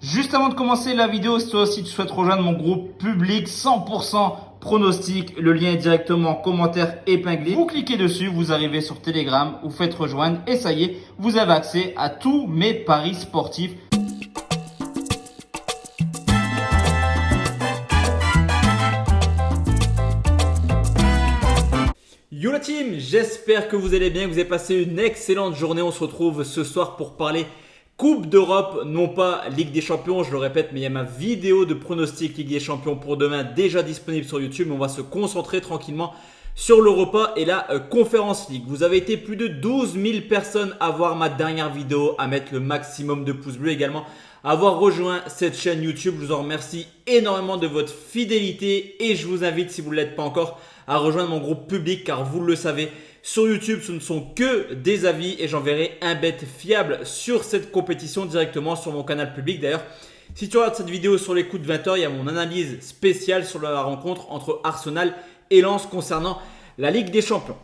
Juste avant de commencer la vidéo, si toi aussi tu souhaites rejoindre mon groupe public 100% pronostic, le lien est directement en commentaire épinglé. Vous cliquez dessus, vous arrivez sur Telegram, vous faites rejoindre et ça y est, vous avez accès à tous mes paris sportifs. Yo la team, j'espère que vous allez bien, que vous avez passé une excellente journée. On se retrouve ce soir pour parler Coupe d'Europe, non pas Ligue des Champions, je le répète, mais il y a ma vidéo de pronostic Ligue des Champions pour demain déjà disponible sur YouTube. On va se concentrer tranquillement sur l'Europa et la Conference League. Vous avez été plus de 12 000 personnes à voir ma dernière vidéo, à mettre le maximum de pouces bleus également, à avoir rejoint cette chaîne YouTube. Je vous en remercie énormément de votre fidélité et je vous invite, si vous ne l'êtes pas encore, à rejoindre mon groupe public car vous le savez, sur YouTube, ce ne sont que des avis et j'enverrai un bet fiable sur cette compétition directement sur mon canal public. D'ailleurs, si tu regardes cette vidéo sur les coups de 20h, il y a mon analyse spéciale sur la rencontre entre Arsenal et Lens concernant la Ligue des Champions.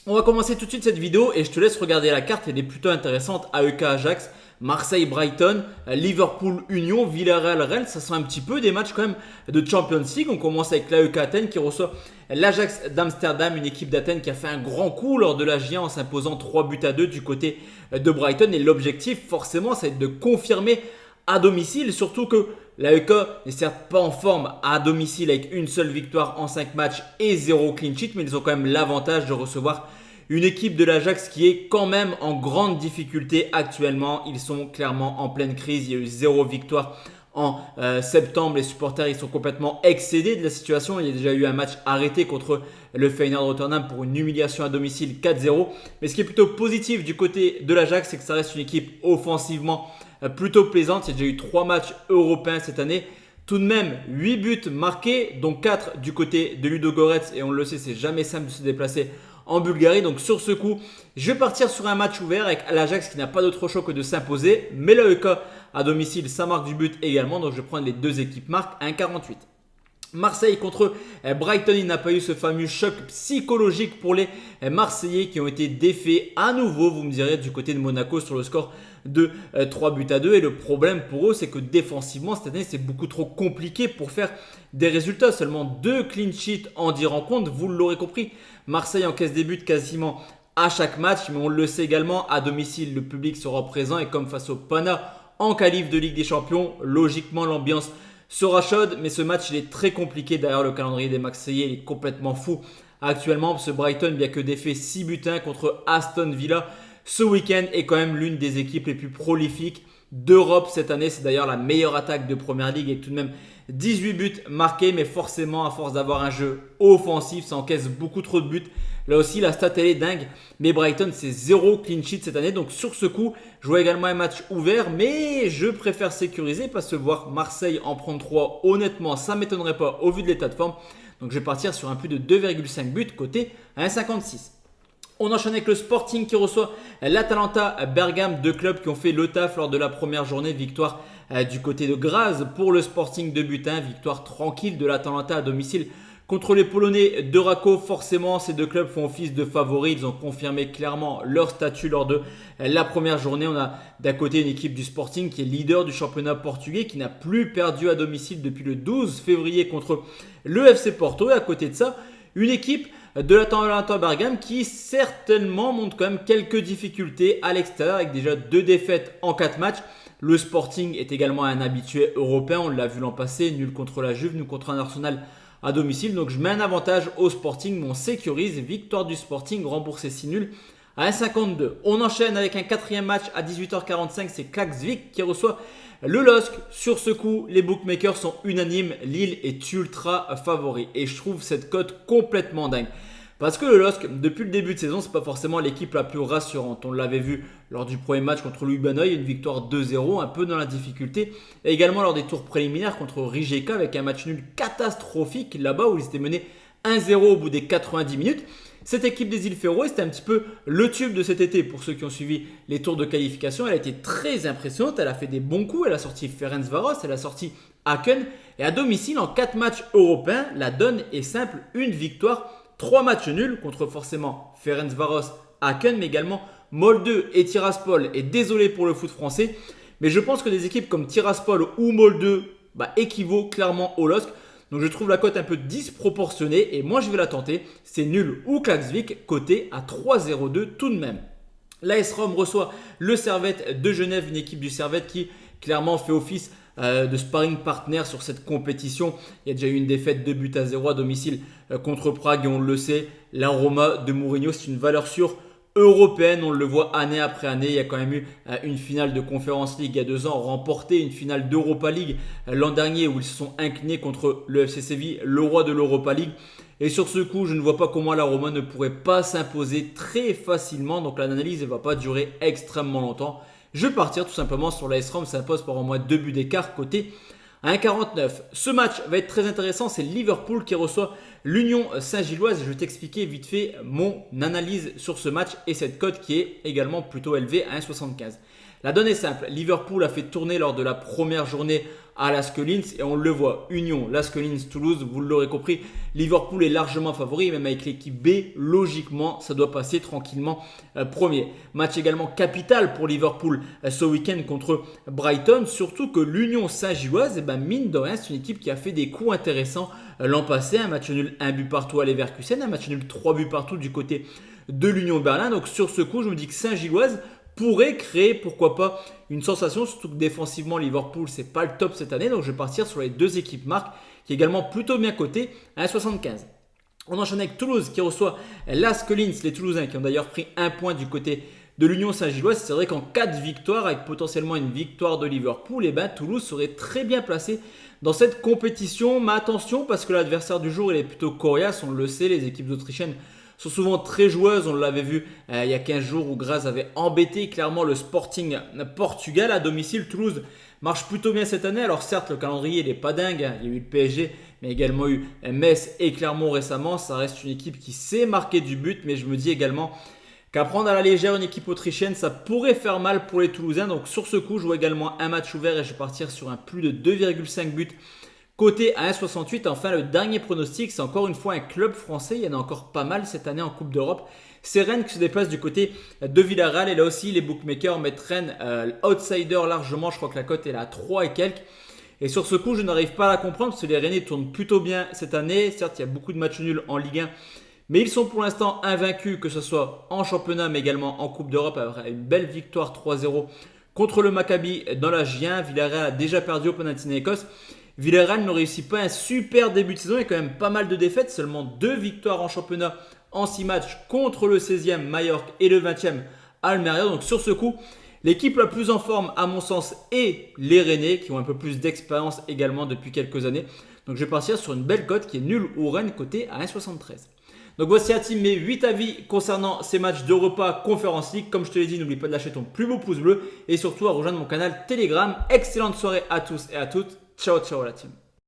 On va commencer tout de suite cette vidéo et je te laisse regarder la carte. Elle est plutôt intéressante. AEK Ajax, Marseille Brighton, Liverpool Union, Villarreal Rennes. Ça sent un petit peu des matchs quand même de Champions League. On commence avec l'AEK Athènes qui reçoit l'Ajax d'Amsterdam, une équipe d'Athènes qui a fait un grand coup lors de la J1 en s'imposant 3-2 du côté de Brighton. Et l'objectif forcément c'est de confirmer à domicile, surtout que l'AEK n'est certes pas en forme à domicile avec une seule victoire en 5 matchs et 0 clean sheet, mais ils ont quand même l'avantage de recevoir une équipe de l'Ajax qui est quand même en grande difficulté actuellement. Ils sont clairement en pleine crise, il y a eu 0 victoire en septembre. Les supporters ils sont complètement excédés de la situation. Il y a déjà eu un match arrêté contre le Feyenoord Rotterdam pour une humiliation à domicile 4-0. Mais ce qui est plutôt positif du côté de l'Ajax, c'est que ça reste une équipe offensivement plutôt plaisante. Il y a déjà eu 3 matchs européens cette année. Tout de même 8 buts marqués, dont 4 du côté de Ludogorets. Et on le sait, c'est jamais simple de se déplacer en Bulgarie. Donc sur ce coup, je vais partir sur un match ouvert avec l'Ajax qui n'a pas d'autre choix que de s'imposer. Mais l'AEK à domicile, ça marque du but également. Donc je vais prendre les deux équipes marques 1,48. Marseille contre Brighton, il n'a pas eu ce fameux choc psychologique pour les Marseillais qui ont été défaits à nouveau, vous me direz, du côté de Monaco sur le score de 3-2. Et le problème pour eux, c'est que défensivement, cette année, c'est beaucoup trop compliqué pour faire des résultats. Seulement 2 clean sheets en 10 rencontres, vous l'aurez compris. Marseille encaisse des buts quasiment à chaque match, mais on le sait également, à domicile, le public sera présent. Et comme face au Pana en qualif de Ligue des Champions, logiquement, l'ambiance sera chaude, mais ce match il est très compliqué. Derrière le calendrier des Marseillais, il est complètement fou actuellement. Ce Brighton, bien que défait 6 buts 1 contre Aston Villa ce week-end, est quand même l'une des équipes les plus prolifiques d'Europe cette année. C'est d'ailleurs la meilleure attaque de Première Ligue avec tout de même 18 buts marqués, mais forcément à force d'avoir un jeu offensif, ça encaisse beaucoup trop de buts. Là aussi, la stat elle est dingue, mais Brighton c'est 0 clean sheet cette année. Donc sur ce coup, je vois également un match ouvert, mais je préfère sécuriser parce que voir Marseille en prendre 3, honnêtement, ça ne m'étonnerait pas au vu de l'état de forme. Donc je vais partir sur un plus de 2,5 buts côté 1,56. On enchaîne avec le Sporting qui reçoit l'Atalanta Bergame, deux clubs qui ont fait le taf lors de la première journée. Victoire du côté de Graz pour le Sporting 2-1, victoire tranquille de l'Atalanta à domicile contre les Polonais de Rakow. Forcément, ces deux clubs font office de favoris. Ils ont confirmé clairement leur statut lors de la première journée. On a d'un côté une équipe du Sporting qui est leader du championnat portugais, qui n'a plus perdu à domicile depuis le 12 février contre le FC Porto. Et à côté de ça, une équipe de l'Atalanta Bergame qui certainement montre quand même quelques difficultés à l'extérieur avec déjà 2 défaites en 4 matchs. Le Sporting est également un habitué européen, on l'a vu l'an passé, nul contre la Juve, nul contre un Arsenal à domicile. Donc je mets un avantage au Sporting, mais on sécurise. Victoire du Sporting, remboursé 6 nuls à 1,52. On enchaîne avec un 4e match à 18h45, c'est Klaksvik qui reçoit le LOSC. Sur ce coup, les bookmakers sont unanimes, Lille est ultra favori. Et je trouve cette cote complètement dingue. Parce que le LOSC, depuis le début de saison, c'est pas forcément l'équipe la plus rassurante. On l'avait vu lors du premier match contre Lubanoy, une victoire 2-0, un peu dans la difficulté. Et également lors des tours préliminaires contre Rijeka avec un match nul catastrophique là-bas où ils étaient menés 1-0 au bout des 90 minutes. Cette équipe des îles Féroé, c'était un petit peu le tube de cet été pour ceux qui ont suivi les tours de qualification. Elle a été très impressionnante, elle a fait des bons coups, elle a sorti Ferencváros, elle a sorti Aachen. Et à domicile, en 4 matchs européens, la donne est simple, une victoire, 3 matchs nuls contre forcément Ferencváros, Aachen, mais également Molde et Tiraspol. Et désolé pour le foot français, Mais je pense que des équipes comme Tiraspol ou Molde équivaut clairement au LOSC. Donc je trouve la cote un peu disproportionnée et moi je vais la tenter. C'est nul ou Klaxvik, coté à 3,02 tout de même. L'AS Rome reçoit le Servette de Genève, une équipe du Servette qui clairement fait office de sparring partner sur cette compétition. Il y a déjà eu une défaite 2-0 à domicile contre Prague et on le sait, la Roma de Mourinho c'est une valeur sûre européenne, on le voit année après année. Il y a quand même eu une finale de Conference League il y a 2 ans, remporté une finale d'Europa League l'an dernier où ils se sont inclinés contre le FC Séville, le roi de l'Europa League. Et sur ce coup, je ne vois pas comment la Roma ne pourrait pas s'imposer très facilement. Donc l'analyse ne va pas durer extrêmement longtemps. Je vais partir tout simplement sur l'AS Rome, ça impose par au moins 2 buts d'écart côté 1,49. Ce match va être très intéressant, c'est Liverpool qui reçoit l'Union Saint-Gilloise. Je vais t'expliquer vite fait mon analyse sur ce match et cette cote qui est également plutôt élevée à 1,75. La donne est simple, Liverpool a fait tourner lors de la première journée à Lask-Linz et on le voit, Union, Lask-Linz, Toulouse, vous l'aurez compris, Liverpool est largement favori, même avec l'équipe B, logiquement ça doit passer tranquillement premier. Match également capital pour Liverpool ce week-end contre Brighton, surtout que l'Union Saint-Gilloise, mine de rien, c'est une équipe qui a fait des coups intéressants l'an passé, un match nul 1 but partout à Leverkusen, un match nul 3 buts partout du côté de l'Union Berlin. Donc sur ce coup, je me dis que Saint-Gilloise pourrait créer, pourquoi pas, une sensation, surtout que défensivement, Liverpool, c'est pas le top cette année. Donc je vais partir sur les deux équipes marques, qui est également plutôt bien coté à 1,75. On enchaîne avec Toulouse qui reçoit Lask-Linz, les Toulousains qui ont d'ailleurs pris un point du côté de l'Union Saint-Gilloise. C'est vrai qu'en cas de victoire, avec potentiellement une victoire de Liverpool, Toulouse serait très bien placé dans cette compétition. Mais attention, parce que l'adversaire du jour, il est plutôt coriace, on le sait, les équipes autrichiennes sont souvent très joueuses. On l'avait vu il y a 15 jours où Graz avait embêté clairement le Sporting Portugal à domicile. Toulouse marche plutôt bien cette année. Alors certes, le calendrier n'est pas dingue. Il y a eu le PSG, mais également eu Metz et Clermont récemment. Ça reste une équipe qui sait marquer du but, mais je me dis également qu'à prendre à la légère une équipe autrichienne, ça pourrait faire mal pour les Toulousains. Donc sur ce coup, je vois également un match ouvert et je vais partir sur un plus de 2,5 buts. Côté à 1,68, enfin le dernier pronostic, c'est encore une fois un club français. Il y en a encore pas mal cette année en Coupe d'Europe. C'est Rennes qui se déplace du côté de Villarreal. Et là aussi, les bookmakers mettent Rennes outsider largement. Je crois que la cote est là à 3 et quelques. Et sur ce coup, je n'arrive pas à la comprendre parce que les Rennais tournent plutôt bien cette année. Certes, il y a beaucoup de matchs nuls en Ligue 1. Mais ils sont pour l'instant invaincus, que ce soit en championnat, mais également en Coupe d'Europe, avec une belle victoire 3-0 contre le Maccabi dans la J1. Villarreal a déjà perdu au Panathinaikos. Villarreal ne réussit pas un super début de saison, il y a quand même pas mal de défaites, seulement 2 victoires en championnat en 6 matchs contre le 16e Mallorca et le 20e Almeria. Donc sur ce coup, l'équipe la plus en forme à mon sens est les Rennais qui ont un peu plus d'expérience également depuis quelques années. Donc je vais partir sur une belle cote qui est nulle ou Rennes côté à 1,73. Donc voici à team mes 8 avis concernant ces matchs d'Europa Conference League. Comme je te l'ai dit, n'oublie pas de lâcher ton plus beau pouce bleu et surtout à rejoindre mon canal Telegram. Excellente soirée à tous et à toutes. Ciao, ciao la team.